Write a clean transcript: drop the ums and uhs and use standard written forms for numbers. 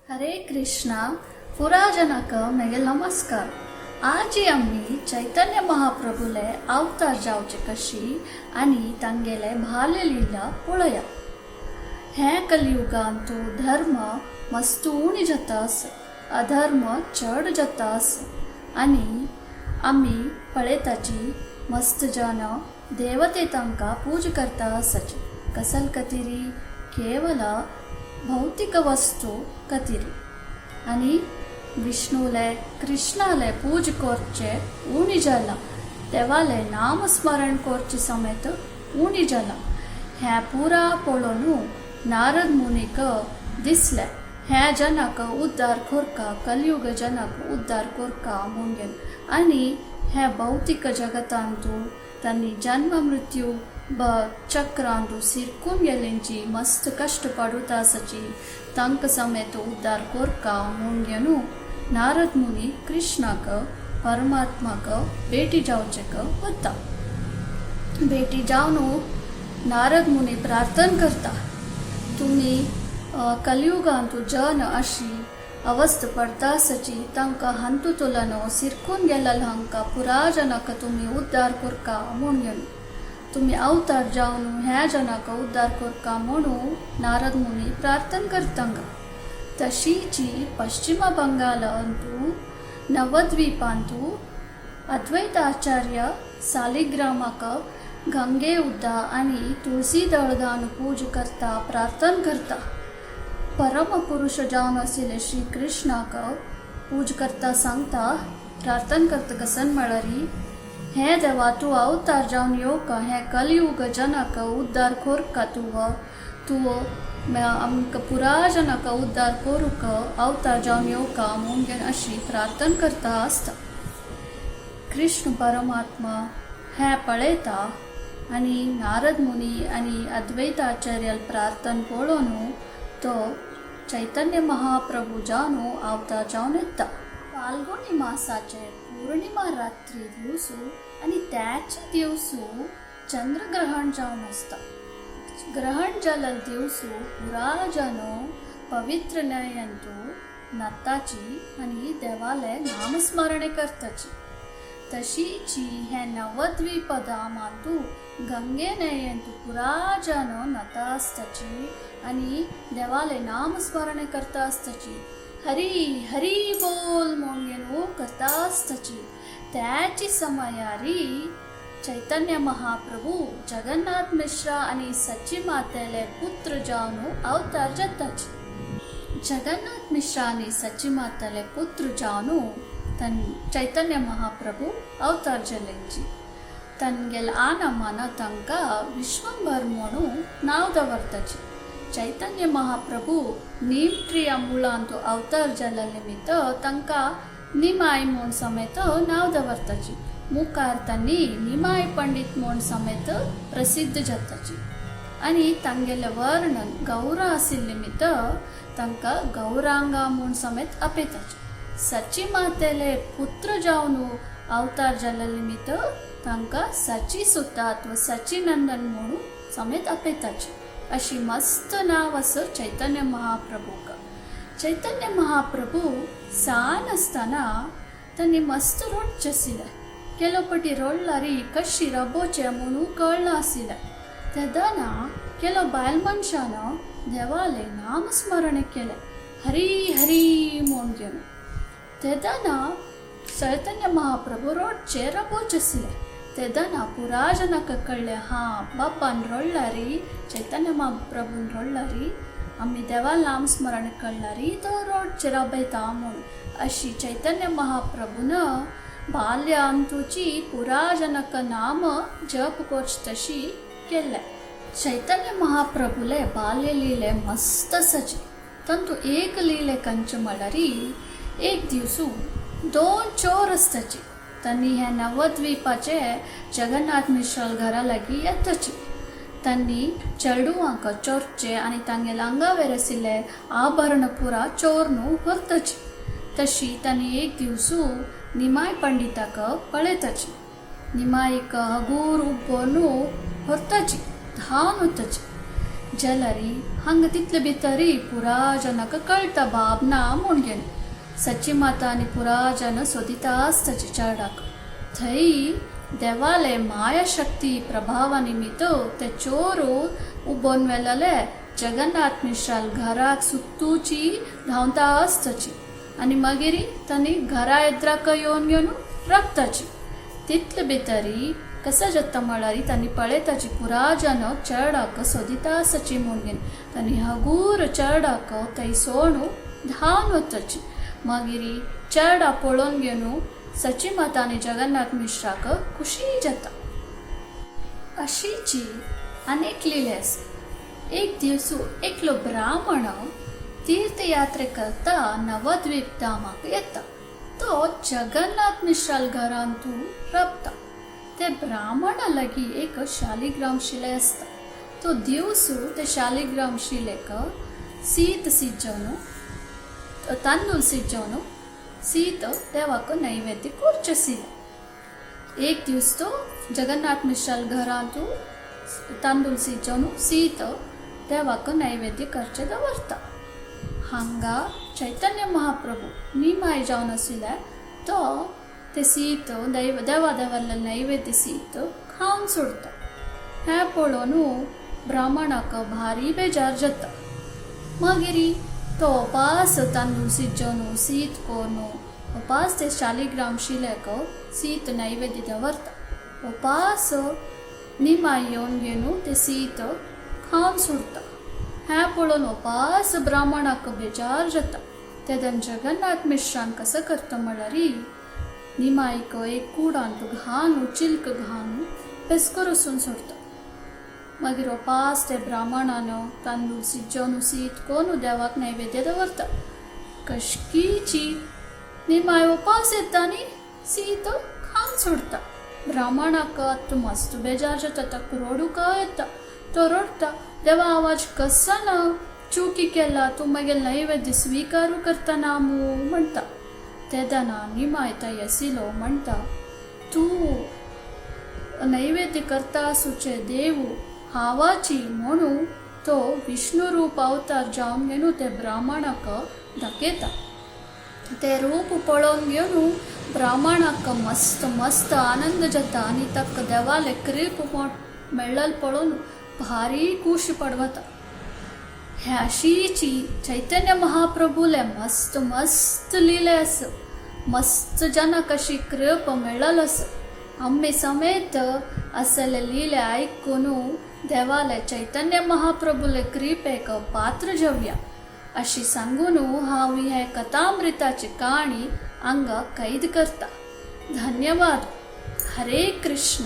हरे कृष्णा पुराजनक मेगे नमस्कार. आजी आम्ही चैतन्य महाप्रभूले अवतार जावचे कशी आणि तांगेले भालेलीला पळया. हे कलियुगांतू धर्म मस्त उणी जाता आस, अधर्म चढ जाता आस आणि आम्ही पळेताची मस्त जन देवते तांकां पूज करता आसाची. कसल कतिरी केवल भौतिक वस्तू कतिरी आणि विष्णूले कृष्णाले पूज करचे उणी जाला, देवाले नामस्मरण करचे समेत उणी जाला. हे पुरा पळोवन नारद मुनीक दिसले हे जनक उद्धार करका, कलियुग जनक उद्धार करका म्हणून. आणि हे भौतिक जगतांतू तांणी जन्म मृत्यू चक्रांतू सिरकून गेलेंची मस्त कष्ट पडूत आसाची तांक समेत उद्धार करका म्हणून नारद मुनी कृष्णाक परमात्माक भेटी जावचेक वता. भेटी जावन नारद मुनी प्रार्थना करता, तुम्ही कलियुगांतू जन अशी अवस्थ पडता आसाची तांकां हंतू तुलन सिरकून गेलेल हांकां पुराजनक तुम्ही उद्धार करका म्हणून. तुम्ही अवतार जावन ह्या जनाक उद्धार करका म्हणून नारद मुनी प्रार्थना करतांगा. तशीची पश्चिम बंगालांतू नवद्वीपांतू अद्वैत आचार्य सालिग्रामाक गंगे उद्दा आणि तुळसी दळगान पूज करता प्रार्थना करता. परम पुरुष जावन आशिल्ले श्री कृष्णाक पूज करता सांगता प्रार्थना करता कसन म्हळ्यारी, हे देवा तू अवतार जावन येवका, हे कलियुग जनक उद्धार करका, तू आमकां पुराजनक उद्धार करूक अवतार जावन येवका म्हणून अशी प्रार्थना करता आसता. कृष्ण परमात्मा हे पळयता आणि नारद मुनी आणि अद्वैत आचार्याल प्रार्थना पळोवन तो चैतन्य महाप्रभू जावन अवतार जावन येता. फाल्गुनी मासाचे पौर्णिमा रात्री दिवसू आणि त्याच दिवसू चंद्रग्रहण जावन आसता. ग्रहण जाल्ल्या दिवसू पुराजन पवित्र नयंतू नताची आणि देवाले नामस्मरणे करताची. तशीची हे नवद्वीप धामांतू गंगे नयंतू पुराजन नता आसताची आणि देवाले नामस्मरणे करता आसताची. हरी हरी बोल म्हणून करता आसताची. त्याची समयारी चैतन्य महाप्रभू जगन्नाथ मिश्रा आणि सची मातेले पुत्र जावन अवतार जाताची. जगन्नाथ मिश्रा आणि सची मातेले पुत्र जावन चैतन्य महाप्रभू अवतार जालेंची. तनगेल आनमान तांकां विश्वंभर म्हणून नाव दवरताची. चैतन्य महाप्रभू नीमट्रिया मुळांतू अवतार जाल्ल्या निमित्त तांकां निमाय म्हूण समेत नाव दवरताची. मुखार तांणी निमाय पंडित म्हूण समेत प्रसिद्ध जाताची. आणि तांगेले वर्णन गौर आशिल्ले निमित्त तांकां गौरांगा म्हूण समेत आपयताची. सची मातेले पुत्र जावन अवतार जाल्ल्या निमित्त तांकां सची सुता अथवा सची नंदन म्हणून समेत आपयताची. अशी मस्त नाव असो चैतन्य महाप्रभूक. चैतन्य महाप्रभू सान आसतना तांणी मस्त रोडचे आशिल्ले. केलोपटी रोडलारी कशी रबोचे म्हणून कळना आशिल्ले. तेदना केलो बायल मनशान देवाले नामस्मरण केले, हरी हरी म्हणून. तेदना चैतन्य महाप्रभू रोडचे रबोचे आशिल्ले. तेदना पुराजनक कळले, बापान रोडलारी चैतन्य महाप्रभून रोडलारी आम्ही देवाल नामस्मरण कळलारी तो रोडचे रबयता म्हणून. अशी चैतन्य महाप्रभून बाल्यांतूची पुराजनक नाम जप करच तशी केले. चैतन्य महाप्रभूले बाल्य लीले मस्त आसाची. तांतू एक लीले कंच म्हळ्यारी एक दिवसू दोन चोर आसताची. तांणी हे नवद्वीपाचे जगन्नाथ मिश्राल घरा लागीं येताची. तांणी चेडूवांक चोरचे आणि तांगेले आंगावेर आशिल्ले आभरण पुरा चोरनू व्हरताची. तशी तांणी एक दिवसू निमाय पंडिताक पळयताची. निमायक हगूर उब्बोनू व्हरताची, धांवन वताची. जलरी हंग तितले भितरी पुराजनक कळता बाबना मुणगेन सची माता आणि पुराजन सोदिता आसताची चरडाक थंय देवाले मायाशक्ती प्रभावा निमित्त ते चोरू उबोन वेलले जगन्नाथ मिश्राल घराक सुತ್ತूची धांवता आसताची आणि मागीर तांणी घरा एद्राक येवन घेवन रक्ताची तितले भितरी कसा जत्ता म्हळ्यार तांणी पळयताची पुराजन चरडाक सोदिता आसची म्हणून तांणी हगूर चरडाक थंय सोडून धांवन वताची मागीर चरडा पळोवन घेवन सची माता आनी जगन्नाथ मिश्राक खुशी जाता. अशीची अनेक लिले आसा. एक दिवस एकलो ब्राह्मण तीर्थयात्रे करता नवद्वीप धामाक येता. तो जगन्नाथ मिश्राल घरांतू रबता. ते ब्राह्मणा लागीं एक शालिग्राम शिले आसता. तो दिवस ते शालिग्राम शिलेक सीत सिज्जवन तांदूळ सिज्जवन सीत देवाक नैवेद्य करचेसिले. एक दिवस तो जगन्नाथ मिश्राल घरांतू तांदूळ सिज्जवन सीत देवाक नैवेद्य करचे दवरता. हांगा चैतन्य महाप्रभू निमाय जावन आशिल्ले तो ते सीत देवा देवल्ले नैवेद्य सीत खावन सोडता. हें पळोवन ब्राह्मणाक भारी बेजार जाता. मागीर तो उपास तांदूळ सिज्जवन सीत कोरून उपास ते शालिग्राम शिलेक सीत नैवेद्य दवरता. उपास निमाय येवन घेवन ते सीत खावन सोडता. हें पळोवन उपास ब्राह्मणाक बेजार जाता. तेदन जगन्नाथ मिश्रान कसं करता म्हळ्यार निमायक एक कुडांत घालून चिल्क घालून पेस्को रसून सोडता. मागीर उपास ते ब्राह्मणान तांदूळ सिज्जवन सीत कोरून देवाक नैवेद्य दवरता. कशकीची निमाय उपास येता आनी सीत खावन सोडता. ब्राह्मणाक आतां मस्त बेजार जाता. ताका रडूंक येता. तो रडता, देवा आवाज कसा ना चुकी केला, तूं मागीर नैवेद्य स्विकारू करता ना म्हणटा. तेदना निमाय थंय आशिल्लो म्हणटा, तूं नैवेद्य करता आसूचे देव हावाची म्हणून तो विष्णू रूप अवतार जावन घेवन ते ब्राह्मणाक दाखयता. ते रूप पळोवन घेवन ब्राह्मणाक मस्त मस्त आनंद जाता आनी ताका देवाले कृप मेळ्ळल पळोवन भारी खुशी पडवता. हे अशीची चैतन्य महाप्रभूले मस्त मस्त लिले आस. मस्त जनाक अशी कृप मेळ्ळल आस. आम्ही समेत असले लिले आयकून देवाले चैतन्य महाप्रभूले कृपेक पात्र जावया अशी सांगून हांव हे कथामृताची काणी हांगा कैद करता. धन्यवाद. हरे कृष्ण.